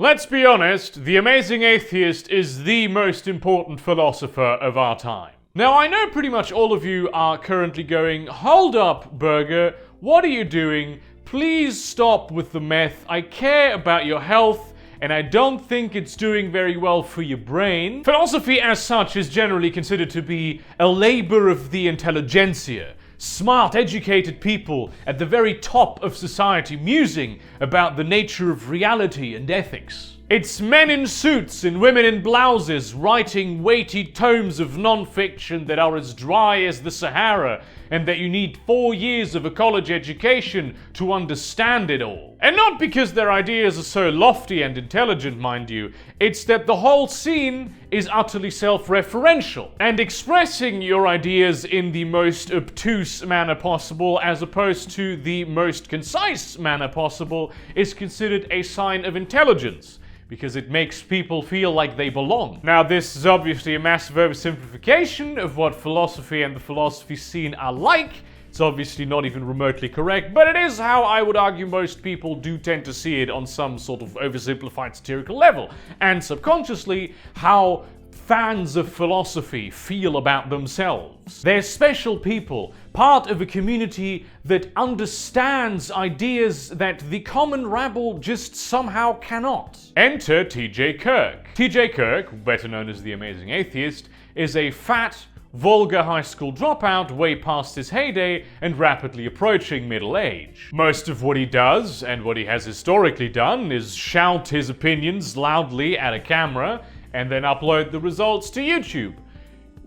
Let's be honest, the amazing atheist is the most important philosopher of our time. Now, I know pretty much all of you are currently going, hold up, Burger, what are you doing? Please stop with the meth. I care about your health, and I don't think it's doing very well for your brain. Philosophy as such is generally considered to be a labor of the intelligentsia. Smart, educated people at the very top of society musing about the nature of reality and ethics. It's men in suits and women in blouses writing weighty tomes of non-fiction that are as dry as the Sahara and that you need 4 years of a college education to understand it all. And not because their ideas are so lofty and intelligent, mind you, it's that the whole scene is utterly self-referential, and expressing your ideas in the most obtuse manner possible as opposed to the most concise manner possible is considered a sign of intelligence, because it makes people feel like they belong. Now, this is obviously a massive oversimplification of what philosophy and the philosophy scene are like. It's obviously not even remotely correct, but it is how I would argue most people do tend to see it on some sort of oversimplified satirical level, and subconsciously how fans of philosophy feel about themselves. They're special people, part of a community that understands ideas that the common rabble just somehow cannot. Enter TJ Kirk. TJ Kirk, better known as the Amazing Atheist, is a fat, vulgar high school dropout way past his heyday and rapidly approaching middle age. Most of what he does, and what he has historically done, is shout his opinions loudly at a camera and then upload the results to YouTube.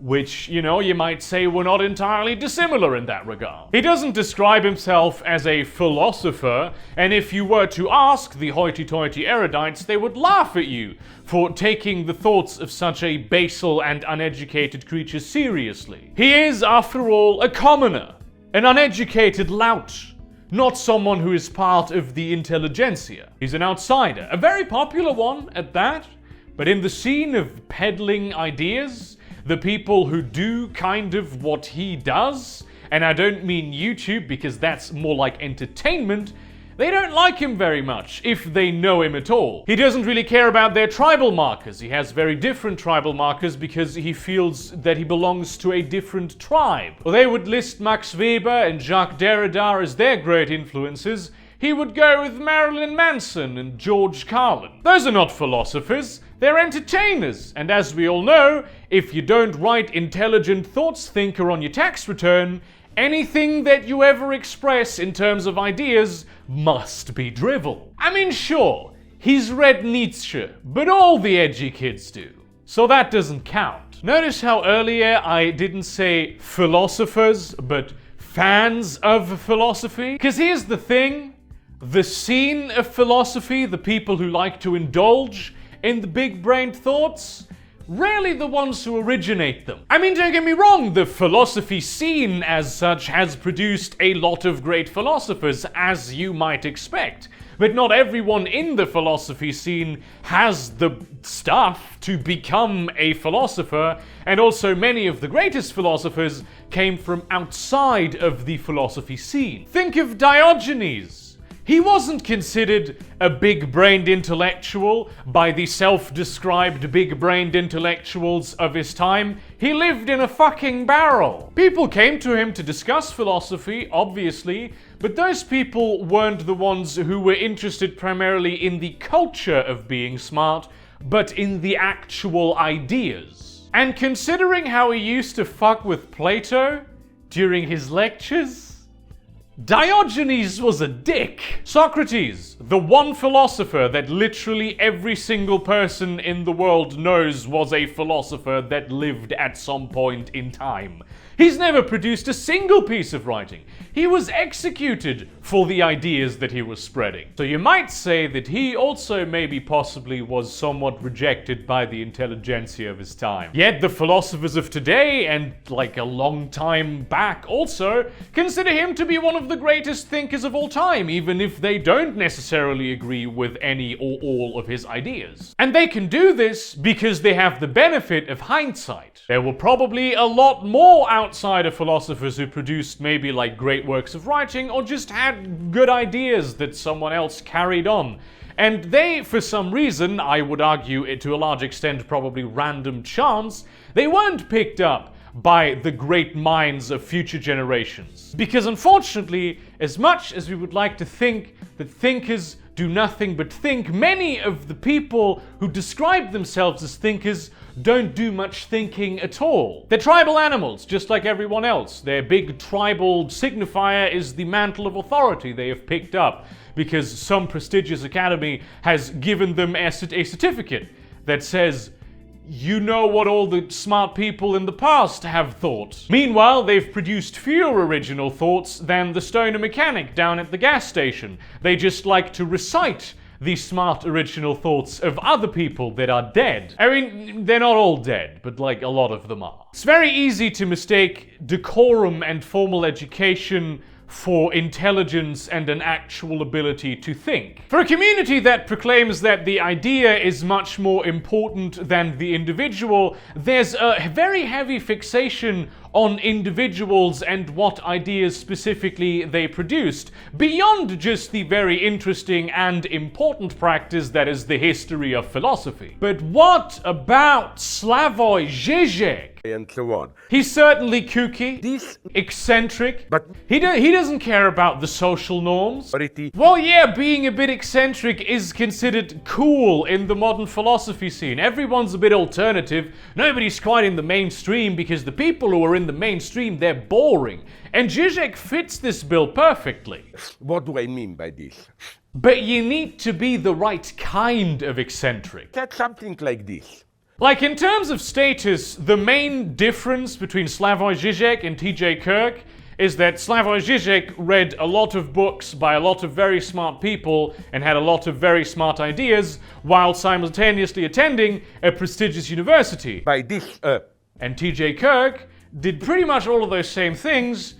Which, you might say were not entirely dissimilar in that regard. He doesn't describe himself as a philosopher, and if you were to ask the hoity-toity erudites, they would laugh at you for taking the thoughts of such a basal and uneducated creature seriously. He is, after all, a commoner, an uneducated lout, not someone who is part of the intelligentsia. He's an outsider, a very popular one at that, but in the scene of peddling ideas, the people who do kind of what he does, and I don't mean YouTube because that's more like entertainment, they don't like him very much, if they know him at all. He doesn't really care about their tribal markers. He has very different tribal markers because he feels that he belongs to a different tribe. Well, they would list Max Weber and Jacques Derrida as their great influences. He would go with Marilyn Manson and George Carlin. Those are not philosophers, they're entertainers. And as we all know, if you don't write intelligent thoughts thinker on your tax return, anything that you ever express in terms of ideas must be drivel. I mean, sure, he's read Nietzsche, but all the edgy kids do. So that doesn't count. Notice how earlier I didn't say philosophers, but fans of philosophy? Because here's the thing. The scene of philosophy, the people who like to indulge in the big-brained thoughts, rarely the ones who originate them. I mean, don't get me wrong, the philosophy scene as such has produced a lot of great philosophers, as you might expect. But not everyone in the philosophy scene has the stuff to become a philosopher, and also many of the greatest philosophers came from outside of the philosophy scene. Think of Diogenes. He wasn't considered a big-brained intellectual by the self-described big-brained intellectuals of his time. He lived in a fucking barrel. People came to him to discuss philosophy, obviously, but those people weren't the ones who were interested primarily in the culture of being smart, but in the actual ideas. And considering how he used to fuck with Plato during his lectures, Diogenes was a dick. Socrates, the one philosopher that literally every single person in the world knows was a philosopher that lived at some point in time. He's never produced a single piece of writing. He was executed for the ideas that he was spreading. So you might say that he also maybe possibly was somewhat rejected by the intelligentsia of his time. Yet the philosophers of today, and like a long time back also, consider him to be one of the greatest thinkers of all time, even if they don't necessarily agree with any or all of his ideas. And they can do this because they have the benefit of hindsight. There were probably a lot more outsider philosophers who produced maybe like great works of writing or just had good ideas that someone else carried on And they, for some reason, I would argue it to a large extent probably random chance, they weren't picked up by the great minds of future generations. Because unfortunately, as much as we would like to think that thinkers do nothing but think, many of the people who describe themselves as thinkers don't do much thinking at all. They're tribal animals, just like everyone else. Their big tribal signifier is the mantle of authority they have picked up because some prestigious academy has given them a certificate that says, you know what all the smart people in the past have thought. Meanwhile, they've produced fewer original thoughts than the stoner mechanic down at the gas station. They just like to recite the smart original thoughts of other people that are dead. I mean, they're not all dead, but like a lot of them are. It's very easy to mistake decorum and formal education for intelligence and an actual ability to think. For a community that proclaims that the idea is much more important than the individual, there's a very heavy fixation on individuals and what ideas specifically they produced, beyond just the very interesting and important practice that is the history of philosophy. But what about Slavoj Zizek? And so on. He's certainly kooky, This, eccentric, but he doesn't care about the social norms. authority, Well, yeah, being a bit eccentric is considered cool in the modern philosophy scene. Everyone's a bit alternative. Nobody's quite in the mainstream because the people who are in the mainstream, they're boring. And Zizek fits this bill perfectly. what do I mean by this? But you need to be the right kind of eccentric. That's something like this. Like, in terms of status, the main difference between Slavoj Zizek and TJ Kirk is that Slavoj Zizek read a lot of books by a lot of very smart people and had a lot of very smart ideas while simultaneously attending a prestigious university. By this, And TJ Kirk did pretty much all of those same things,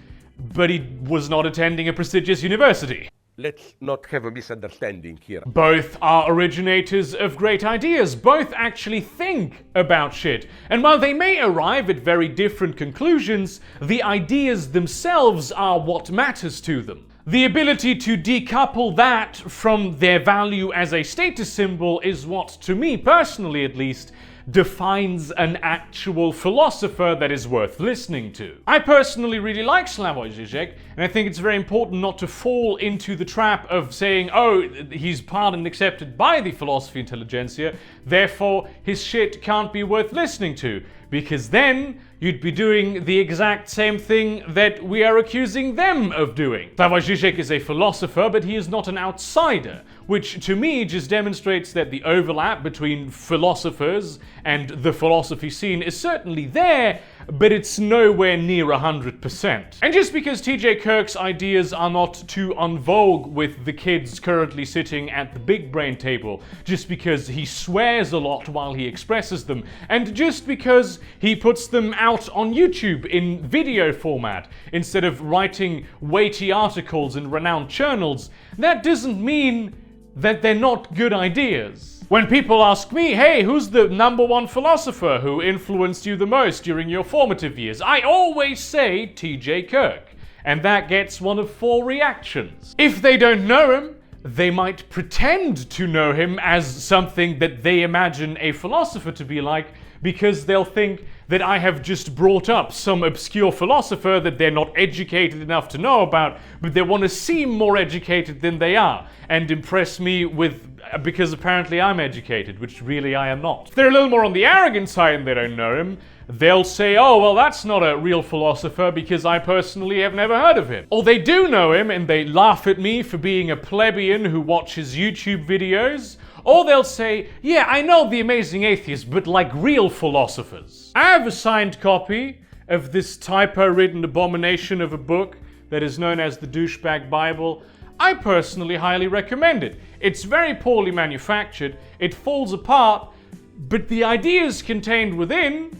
but he was not attending a prestigious university. let's not have a misunderstanding here. Both are originators of great ideas. Both actually think about shit. And while they may arrive at very different conclusions, the ideas themselves are what matters to them. The ability to decouple that from their value as a status symbol is what, to me personally at least, defines an actual philosopher that is worth listening to. I personally really like Slavoj Zizek, and I think it's very important not to fall into the trap of saying, oh, he's pardoned and accepted by the philosophy intelligentsia, therefore his shit can't be worth listening to, because then you'd be doing the exact same thing that we are accusing them of doing. Slavoj Zizek is a philosopher, but he is not an outsider, which to me just demonstrates that the overlap between philosophers and the philosophy scene is certainly there, but it's nowhere near 100%. And just because TJ Kirk's ideas are not too en vogue with the kids currently sitting at the big brain table, just because he swears a lot while he expresses them, and just because he puts them out on YouTube in video format instead of writing weighty articles in renowned journals, that doesn't mean that they're not good ideas. When people ask me, hey, who's the #1 philosopher who influenced you the most during your formative years? I always say TJ Kirk. And that gets one of 4 reactions. If they don't know him, they might pretend to know him as something that they imagine a philosopher to be like, because they'll think that I have just brought up some obscure philosopher that they're not educated enough to know about, but they want to seem more educated than they are and impress me with, because apparently I'm educated, which really I am not. If they're a little more on the arrogant side and they don't know him, they'll say, oh, well, that's not a real philosopher because I personally have never heard of him. Or they do know him and they laugh at me for being a plebeian who watches YouTube videos. Or they'll say, yeah, I know The Amazing Atheist, but like real philosophers. I have a signed copy of this typo-ridden abomination of a book that is known as the Douchebag Bible. I personally highly recommend it. It's very poorly manufactured, it falls apart, but the ideas contained within,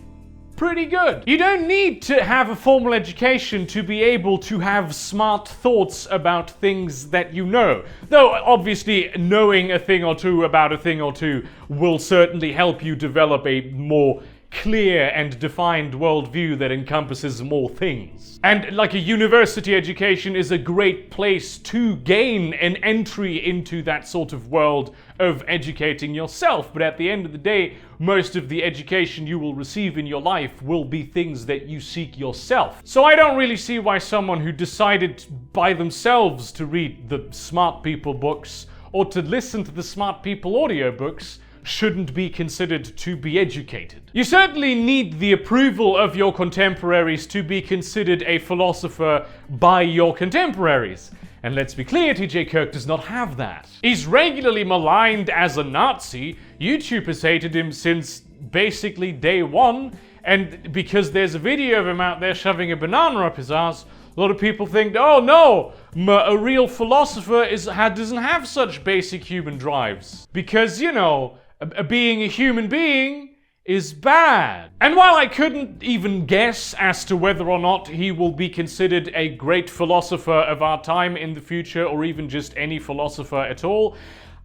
pretty good. You don't need to have a formal education to be able to have smart thoughts about things that you know. Though, obviously, knowing a thing or two about a thing or two will certainly help you develop a more clear and defined worldview that encompasses more things. And like a university education is a great place to gain an entry into that sort of world of educating yourself. But at the end of the day, most of the education you will receive in your life will be things that you seek yourself. So I don't really see why someone who decided by themselves to read the smart people books or to listen to the smart people audiobooks shouldn't be considered to be educated. You certainly need the approval of your contemporaries to be considered a philosopher by your contemporaries. And let's be clear, TJ Kirk does not have that. He's regularly maligned as a Nazi. YouTube has hated him since basically day one. And because there's a video of him out there shoving a banana up his ass, a lot of people think, oh no, a real philosopher doesn't have such basic human drives. Because, you know, being a human being is bad. And while I couldn't even guess as to whether or not he will be considered a great philosopher of our time in the future, or even just any philosopher at all,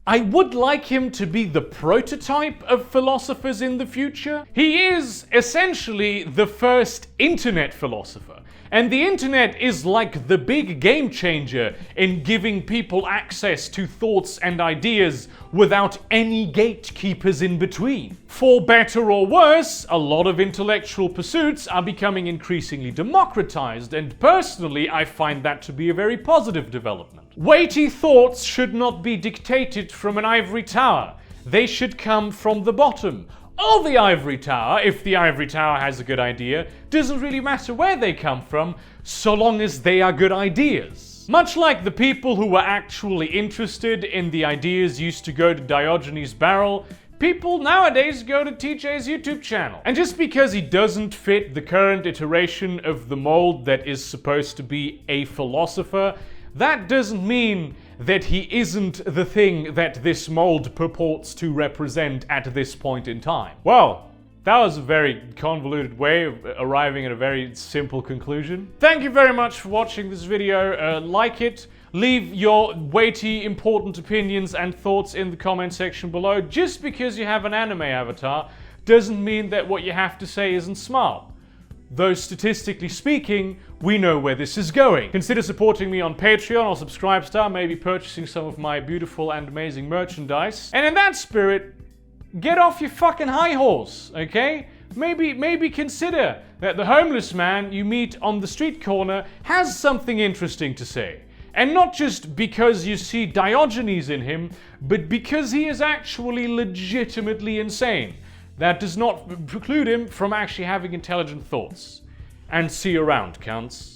I would like him to be the prototype of philosophers in the future. He is essentially the first internet philosopher. And the internet is like the big game changer in giving people access to thoughts and ideas without any gatekeepers in between. For better or worse, a lot of intellectual pursuits are becoming increasingly democratized, and personally, I find that to be a very positive development. Weighty thoughts should not be dictated from an ivory tower. They should come from the bottom. Or the ivory tower, if the ivory tower has a good idea. Doesn't really matter where they come from, so long as they are good ideas. Much like the people who were actually interested in the ideas used to go to Diogenes' barrel, people nowadays go to TJ's YouTube channel. And just because he doesn't fit the current iteration of the mold that is supposed to be a philosopher, that doesn't mean that he isn't the thing that this mold purports to represent at this point in time. Well, that was a very convoluted way of arriving at a very simple conclusion. Thank you very much for watching this video. Like it, leave your weighty, important opinions and thoughts in the comment section below. Just because you have an anime avatar doesn't mean that what you have to say isn't smart. Though statistically speaking, we know where this is going. Consider supporting me on Patreon or Subscribestar, maybe purchasing some of my beautiful and amazing merchandise. And in that spirit, get off your fucking high horse, okay? Maybe consider that the homeless man you meet on the street corner has something interesting to say. And not just because you see Diogenes in him, but because he is actually legitimately insane. That does not preclude him from actually having intelligent thoughts. And see you around, cunts.